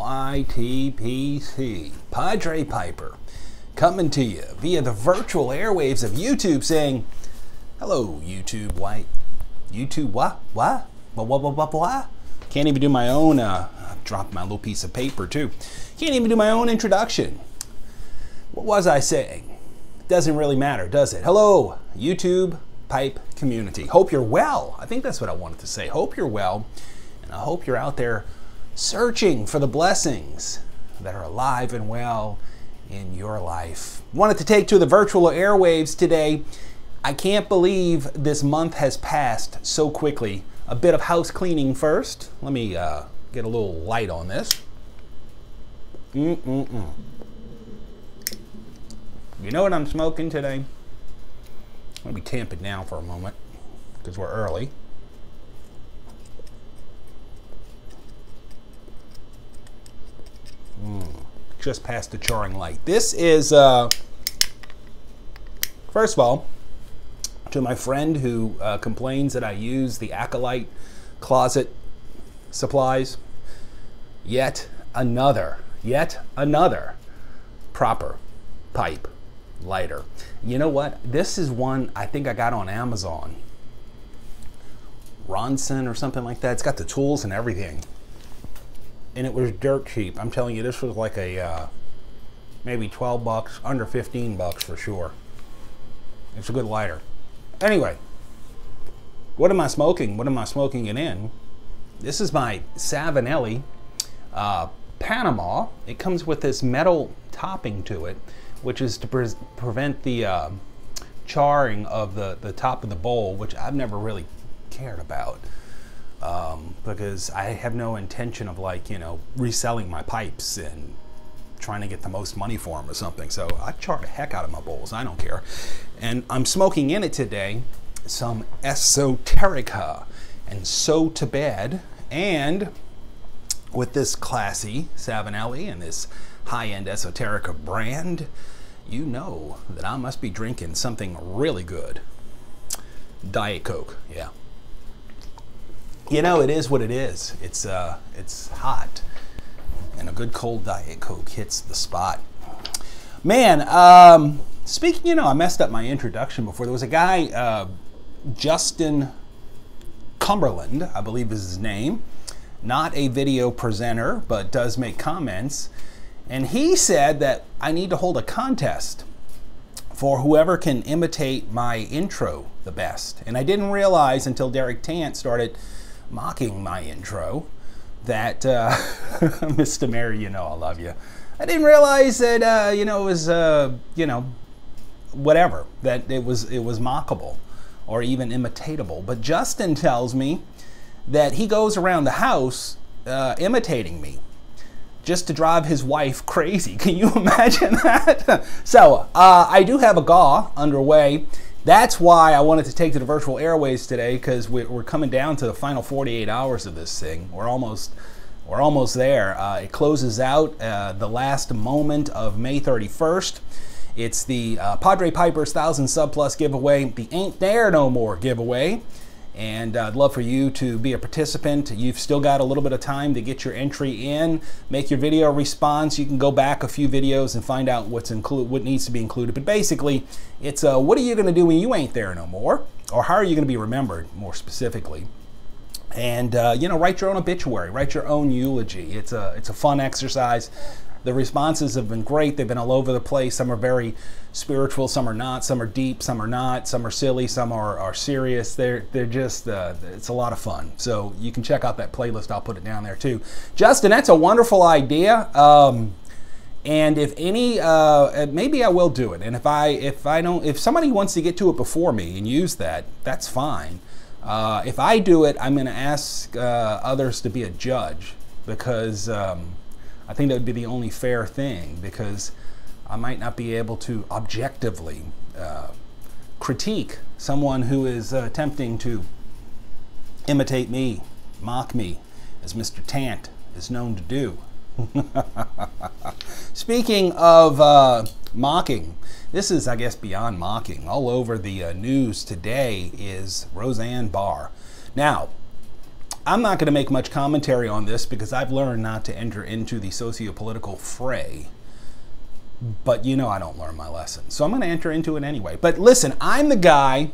YTPC, Padre Piper, coming to you via the virtual airwaves of YouTube saying, hello, YouTube, YouTube, what? Can't even do my own, dropped my little piece of paper too. Can't even do my own introduction. What was I saying? Doesn't really matter, does it? Hello, YouTube Pipe community. Hope you're well. I think that's what I wanted to say. Hope you're well, and I hope you're out there searching for the blessings that are alive and well in your life. Wanted to take to the virtual airwaves today. I can't believe this month has passed so quickly. A bit of house cleaning first. Let me get a little light on this. You know what I'm smoking today? Let me tamp it down for a moment because we're early. Just past the charring light. This is, first of all, to my friend who complains that I use the Acolyte closet supplies, yet another proper pipe lighter. You know what? This is one I think I got on Amazon. Ronson or something like that. It's got the tools and everything. And it was dirt cheap. I'm telling you, this was like a maybe 12 bucks, under 15 bucks for sure. It's a good lighter. Anyway, what am I smoking? What am I smoking it in? This is my Savinelli Panama. It comes with this metal topping to it, which is to prevent the charring of the top of the bowl, which I've never really cared about. Because I have no intention of, like, you know, reselling my pipes and trying to get the most money for them or something. So I char the heck out of my bowls. I don't care. And I'm smoking in it today some Esoterica and So to Bed. And with this classy Savinelli and this high-end Esoterica brand, you know that I must be drinking something really good. Diet Coke, yeah. You know, it is what it is. It's hot, and a good cold Diet Coke hits the spot. Man, speaking, you know, I messed up my introduction before. There was a guy, Justin Cumberland, I believe is his name, not a video presenter, but does make comments, and he said that I need to hold a contest for whoever can imitate my intro the best. And I didn't realize until Derek Tant started mocking my intro that Mr. Mary, you know I love you. I didn't realize that you know, it was you know, whatever, that it was mockable or even imitatable. But Justin tells me that he goes around the house imitating me just to drive his wife crazy. Can you imagine that? So I do have a GAW underway. That's why I wanted to take to the virtual airways today, because we're coming down to the final 48 hours of this thing. We're almost there. It closes out the last moment of May 31st. It's the Padre Piper's 1,000 sub plus giveaway, the Ain't There No More giveaway. And I'd love for you to be a participant. You've still got a little bit of time to get your entry in, make your video response. You can go back a few videos and find out what needs to be included. But basically, it's what are you going to do when you ain't there no more? Or how are you going to be remembered, more specifically? And you know, write your own obituary, write your own eulogy. It's a fun exercise. The responses have been great. They've been all over the place. Some are very spiritual, some are not. Some are deep, some are not. Some are silly, some are serious. They're just, it's a lot of fun. So you can check out that playlist. I'll put it down there too. Justin, that's a wonderful idea. And if any, maybe I will do it. And if somebody wants to get to it before me and use that, that's fine. If I do it, I'm going to ask others to be a judge, because I think that would be the only fair thing, because I might not be able to objectively critique someone who is attempting to imitate me, mock me, as Mr. Tant is known to do. Speaking of mocking, this is, I guess, beyond mocking. All over the news today is Roseanne Barr. Now, I'm not going to make much commentary on this because I've learned not to enter into the socio-political fray. But you know I don't learn my lesson. So I'm going to enter into it anyway. But listen, I'm the guy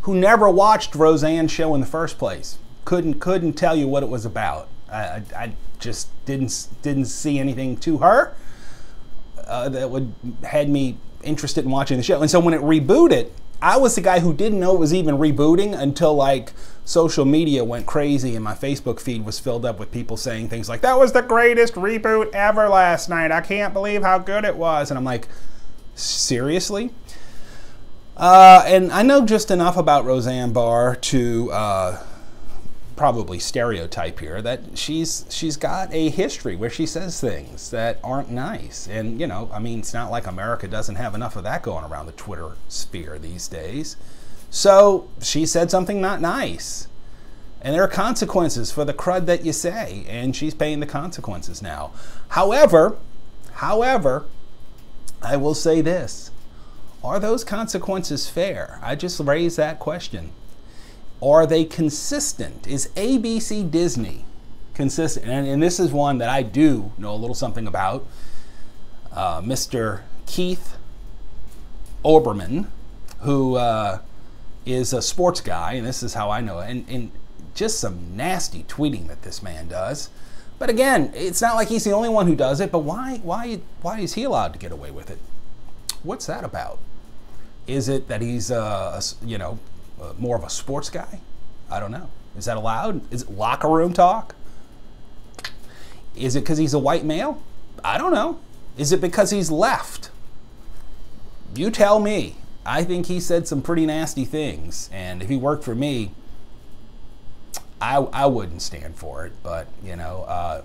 who never watched Roseanne's show in the first place. Couldn't tell you what it was about. I just didn't see anything to her that would had me interested in watching the show. And so when it rebooted, I was the guy who didn't know it was even rebooting until like social media went crazy and my Facebook feed was filled up with people saying things like, that was the greatest reboot ever last night. I can't believe how good it was. And I'm like, seriously? And I know just enough about Roseanne Barr to probably stereotype here that she's got a history where she says things that aren't nice. And, you know, I mean, it's not like America doesn't have enough of that going around the Twitter sphere these days. So she said something not nice. And there are consequences for the crud that you say, and she's paying the consequences now. However, I will say this. Are those consequences fair? I just raised that question. Are they consistent? Is ABC Disney consistent? And this is one that I do know a little something about. Mr. Keith Olbermann, who is a sports guy, and this is how I know it, and just some nasty tweeting that this man does. But again, it's not like he's the only one who does it, but why is he allowed to get away with it? What's that about? Is it that he's, you know, more of a sports guy? I don't know. Is that allowed? Is it locker room talk? Is it because he's a white male? I don't know. Is it because he's left? You tell me. I think he said some pretty nasty things, and if he worked for me, I wouldn't stand for it. But, you know,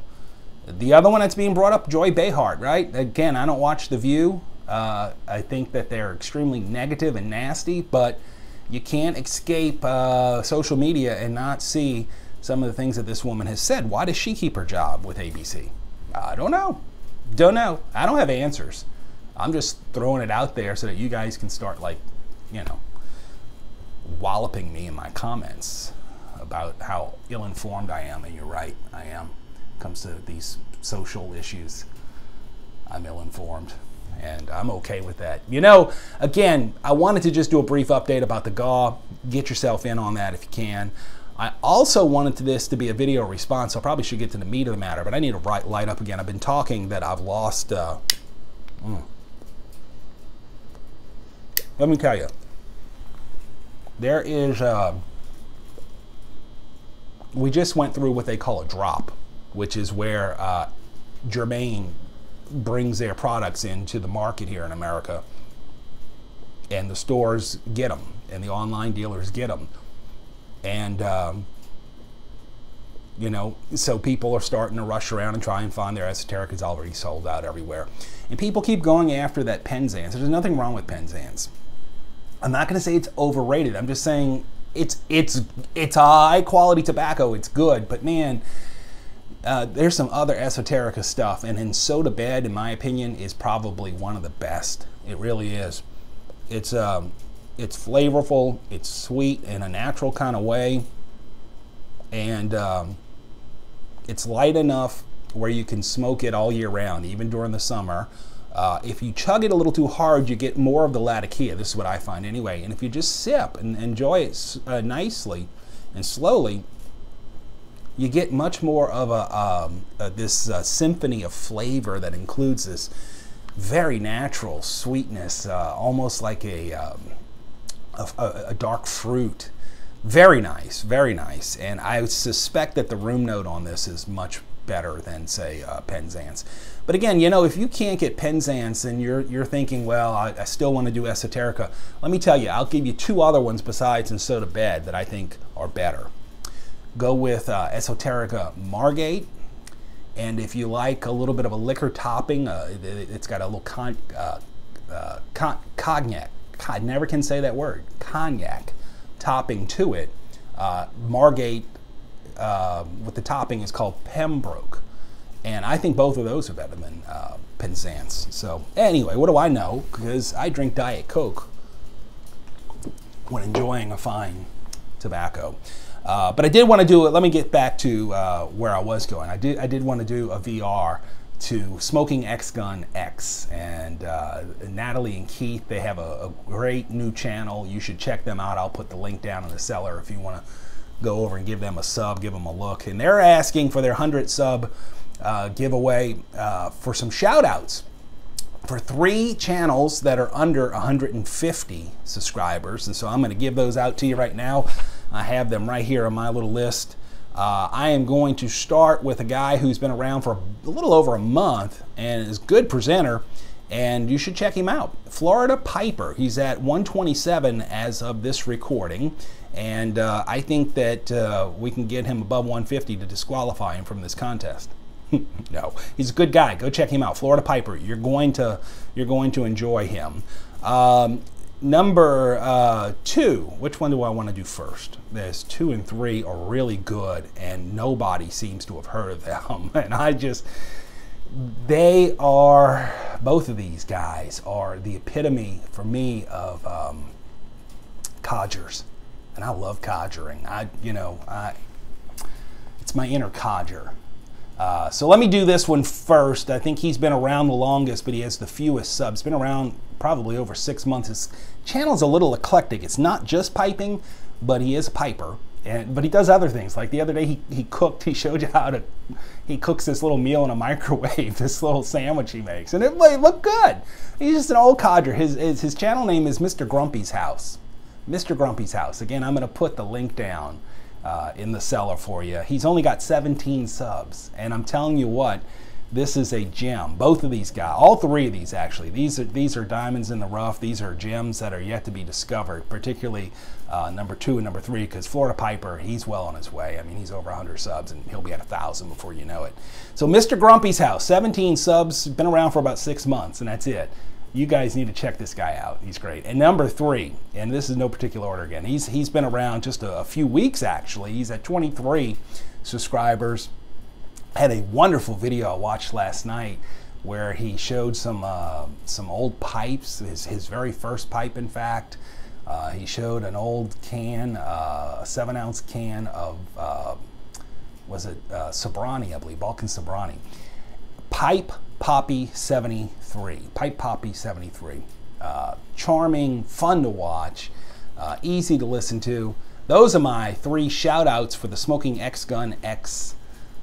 the other one that's being brought up, Joy Behar, right? Again, I don't watch The View. I think that they're extremely negative and nasty, but you can't escape social media and not see some of the things that this woman has said. Why does she keep her job with ABC? I don't know. Don't know. I don't have answers. I'm just throwing it out there so that you guys can start, like, you know, walloping me in my comments about how ill-informed I am. And you're right, I am. When it comes to these social issues, I'm ill-informed. And I'm okay with that. You know, again, I wanted to just do a brief update about the GAW. Get yourself in on that if you can. I also wanted this to be a video response, so I probably should get to the meat of the matter, but I need to light up again. I've been talking that I've lost... Let me tell you. There is... we just went through what they call a drop, which is where Germain brings their products into the market here in America, and the stores get them, and the online dealers get them, and you know, so people are starting to rush around and try and find their Esoterica. Is already sold out everywhere, and people keep going after that Penzance. There's nothing wrong with Penzance. I'm not going to say it's overrated. I'm just saying it's high quality tobacco. It's good, but man. There's some other Esoterica stuff, and in Soda Bed, in my opinion, is probably one of the best. It really is. It's flavorful, it's sweet in a natural kind of way, and it's light enough where you can smoke it all year round, even during the summer. If you chug it a little too hard, you get more of the latakia. This is what I find anyway. And if you just sip and enjoy it nicely and slowly, you get much more of this symphony of flavor that includes this very natural sweetness, almost like a dark fruit. Very nice, very nice. And I suspect that the room note on this is much better than, say, Penzance. But again, you know, if you can't get Penzance and you're thinking, well, I still want to do Esoterica, let me tell you, I'll give you two other ones besides in Soda Bed that I think are better. Go with Esoterica Margate, and if you like a little bit of a liquor topping, it's got a little cognac. I never can say that word. Cognac topping to it. Margate with the topping is called Pembroke, and I think both of those are better than Penzance. So anyway, what do I know? Because I drink Diet Coke when enjoying a fine tobacco. But I did want to do it. Let me get back to where I was going. I did want to do a VR to Smoking xGunx, and Natalie and Keith, they have a great new channel. You should check them out. I'll put the link down in the cellar if you want to go over and give them a sub, give them a look. And they're asking for their 100 sub giveaway for some shout outs for 3 channels that are under 150 subscribers. And so I'm going to give those out to you right now. I have them right here on my little list. I am going to start with a guy who's been around for a little over a month and is a good presenter, and you should check him out. Florida Piper. He's at 127 as of this recording, and I think that we can get him above 150 to disqualify him from this contest. No, he's a good guy. Go check him out. Florida Piper. You're going to enjoy him. Number 2, which one do I want to do first? There's 2 and 3 are really good, and nobody seems to have heard of them. And they are, both of these guys are the epitome for me of codgers. And I love codgering. It's my inner codger. So let me do this one first. I think he's been around the longest, but he has the fewest subs. Been around probably over 6 months. His channel's a little eclectic. It's not just piping, but he is a piper. But he does other things. Like the other day, he cooked. He showed you how to. He cooks this little meal in a microwave. This little sandwich he makes, and it looked good. He's just an old codger. His channel name is Mr. Grumpy's House. Mr. Grumpy's House. Again, I'm going to put the link down in the cellar for you. He's only got 17 subs, and I'm telling you what, this is a gem. Both of these guys, all 3 of these actually, these are diamonds in the rough. These are gems that are yet to be discovered, particularly number 2 and number 3, because Florida Piper, he's well on his way. I mean, he's over 100 subs, and he'll be at 1,000 before you know it. So Mr. Grumpy's House, 17 subs, been around for about 6 months, and that's it. You guys need to check this guy out. He's great. And number 3, and this is no particular order again, he's been around just a few weeks actually. He's at 23 subscribers. I had a wonderful video I watched last night where he showed some old pipes, his very first pipe in fact. He showed an old can, a 7-ounce can of, was it Sobrani, I believe, Balkan Sobrani. Pipe Poppy 73. Pipe Poppy 73. Charming, fun to watch, easy to listen to. Those are my 3 shout outs for the Smoking xGunx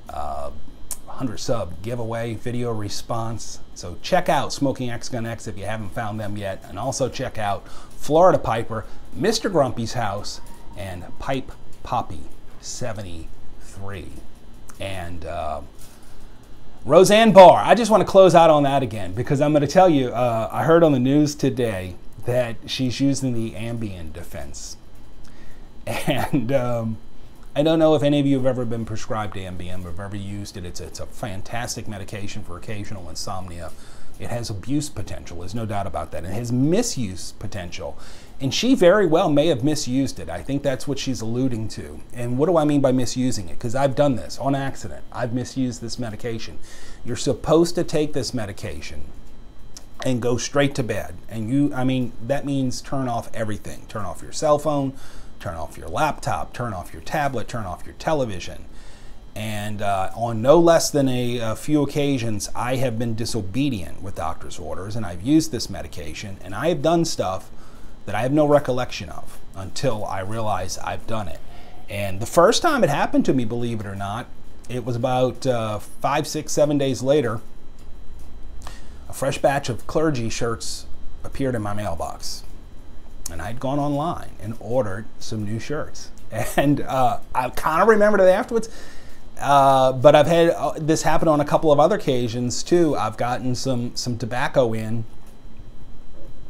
100 sub giveaway video response. So check out Smoking xGunx if you haven't found them yet, and also check out Florida Piper, Mr. Grumpy's House, and Pipe Poppy 73. And Roseanne Barr. I just want to close out on that again because I'm going to tell you, I heard on the news today that she's using the Ambien defense. And I don't know if any of you have ever been prescribed Ambien or have ever used it. It's a fantastic medication for occasional insomnia. It has abuse potential, there's no doubt about that. It has misuse potential. And she very well may have misused it. I think that's what she's alluding to. And what do I mean by misusing it? Because I've done this on accident. I've misused this medication. You're supposed to take this medication and go straight to bed. And that means turn off everything. Turn off your cell phone, turn off your laptop, turn off your tablet, turn off your television. And on no less than a few occasions, I have been disobedient with doctor's orders, and I've used this medication, and I have done stuff that I have no recollection of until I realize I've done it. And the first time it happened to me, believe it or not, it was about 5, 6, 7 days later. A fresh batch of clergy shirts appeared in my mailbox. And I'd gone online and ordered some new shirts. And I kind of remembered it afterwards. But I've had this happen on a couple of other occasions too. I've gotten some tobacco in.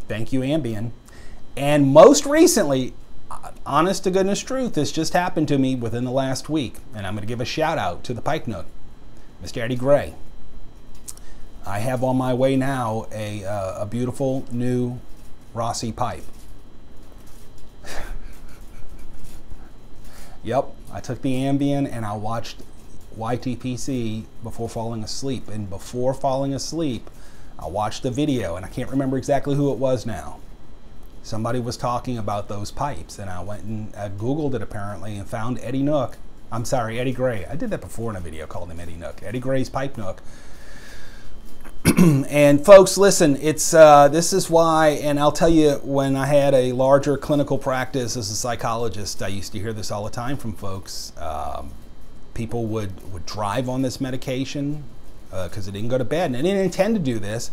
Thank you, Ambien. And most recently, honest to goodness truth, this just happened to me within the last week. And I'm going to give a shout out to the Pike Nook, Mr. Eddie Gray. I have on my way now a beautiful new Rossi pipe. Yep, I took the Ambien and I watched YTPC before falling asleep. And before falling asleep, I watched the video, and I can't remember exactly who it was now. somebody was talking about those pipes, and I went and Googled it apparently and found Eddie Gray. I did that before in a video, called him Eddie Nook. Eddie Gray's pipe nook. And folks, listen, it's this is why, and I'll tell you, when I had a larger clinical practice as a psychologist, I used to hear this all the time from folks. People would drive on this medication because they didn't go to bed, and they didn't intend to do this.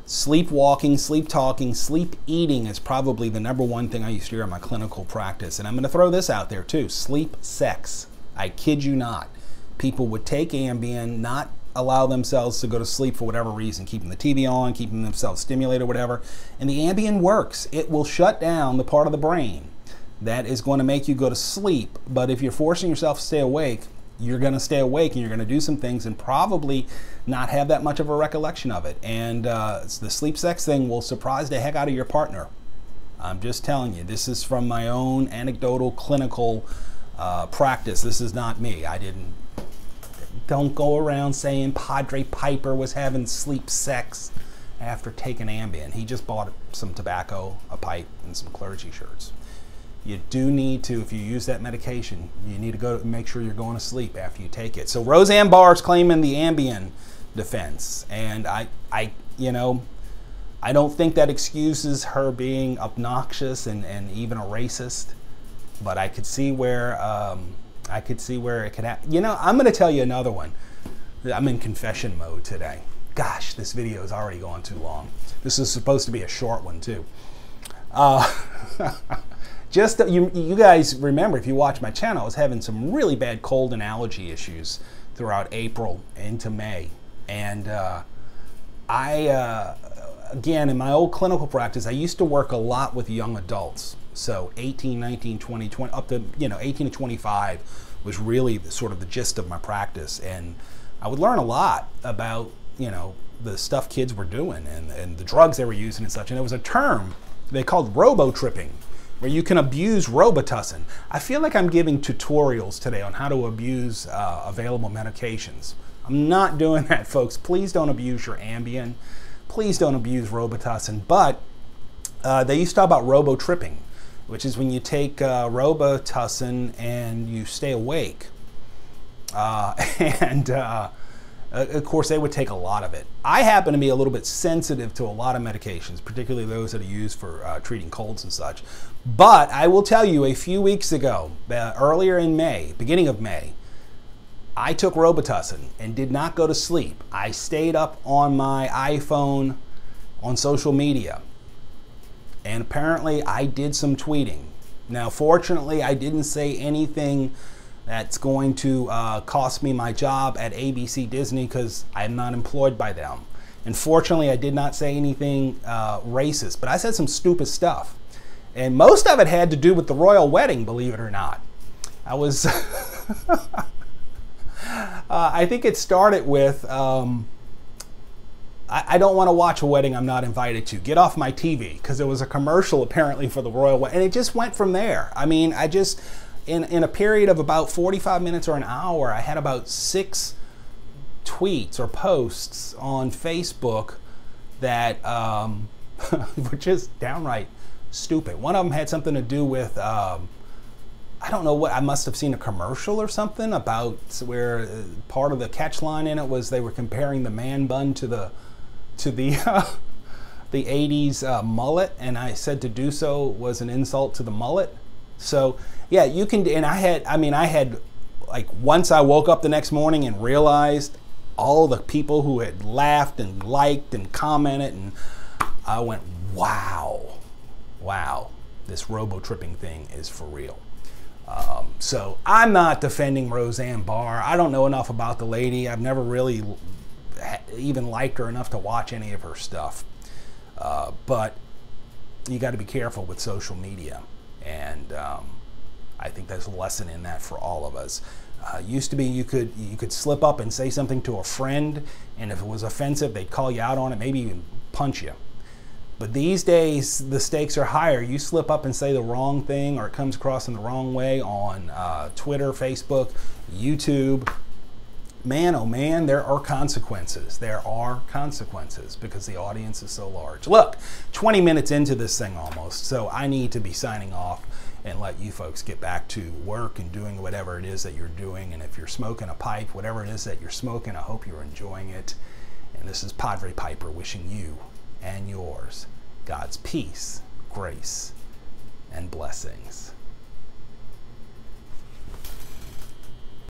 Sleepwalking, sleep talking, sleep eating is probably the #1 thing I used to hear in my clinical practice. And I'm going to throw this out there too: sleep sex. I kid you not. People would take Ambien, not allow themselves to go to sleep for whatever reason, keeping the TV on, keeping themselves stimulated, whatever. And the Ambien works. It will shut down the part of the brain that is going to make you go to sleep. But if you're forcing yourself to stay awake, you're going to stay awake and you're going to do some things and probably not have that much of a recollection of it. And the sleep sex thing will surprise the heck out of your partner. I'm just telling you, this is from my own anecdotal clinical practice. This is not me. Don't go around saying Padre Piper was having sleep sex after taking Ambien. He just bought some tobacco, a pipe, and some clergy shirts. You do need to, if you use that medication, you need to go make sure you're going to sleep after you take it. So Roseanne Barr's claiming the Ambien defense, and I don't think that excuses her being obnoxious and even a racist, but I could see where it could happen. You know, I'm going to tell you another one. I'm in confession mode today. Gosh, this video is already going too long. This is supposed to be a short one too. Just you guys remember, if you watch my channel, I was having some really bad cold and allergy issues throughout April into May. And again, in my old clinical practice, I used to work a lot with young adults. So 18, 19, 20, up to 18 to 25 was really sort of the gist of my practice. And I would learn a lot about, the stuff kids were doing and the drugs they were using and such. And there was a term they called robo-tripping, where you can abuse Robitussin. I feel like I'm giving tutorials today on how to abuse available medications. I'm not doing that, folks. Please don't abuse your Ambien. Please don't abuse Robitussin. But they used to talk about robo-tripping, which is when you take Robitussin and you stay awake. Of course, they would take a lot of it. I happen to be a little bit sensitive to a lot of medications, particularly those that are used for treating colds and such. But I will tell you, a few weeks ago, earlier in May, beginning of May, I took Robitussin and did not go to sleep. I stayed up on my iPhone on social media. And apparently I did some tweeting. Now, fortunately, I didn't say anything that's going to cost me my job at ABC Disney, because I'm not employed by them. And fortunately, I did not say anything racist, but I said some stupid stuff. And most of it had to do with the royal wedding, believe it or not. I was, I think it started with, I don't want to watch a wedding I'm not invited to. Get off my TV, because there was a commercial apparently for the royal wedding, and it just went from there. I mean, I just, in a period of about 45 minutes or an hour, I had about 6 tweets or posts on Facebook that were just downright stupid. One of them had something to do with, I don't know what, I must have seen a commercial or something about where part of the catch line in it was they were comparing the man bun to the 80s mullet, and I said to do so was an insult to the mullet. So yeah, you can, and I had like, once I woke up the next morning and realized all the people who had laughed and liked and commented, and I went, wow, this robo-tripping thing is for real. So I'm not defending Roseanne Barr. I don't know enough about the lady. I've never really even liked her enough to watch any of her stuff. But you got to be careful with social media. And I think there's a lesson in that for all of us. Used to be you could slip up and say something to a friend, and if it was offensive, they'd call you out on it, maybe even punch you. But these days, the stakes are higher. You slip up and say the wrong thing, or it comes across in the wrong way on Twitter, Facebook, YouTube, man, oh man, there are consequences. There are consequences because the audience is so large. Look, 20 minutes into this thing almost, so I need to be signing off and let you folks get back to work and doing whatever it is that you're doing. And if you're smoking a pipe, whatever it is that you're smoking, I hope you're enjoying it. And this is Padre Piper wishing you and yours God's peace, grace, and blessings.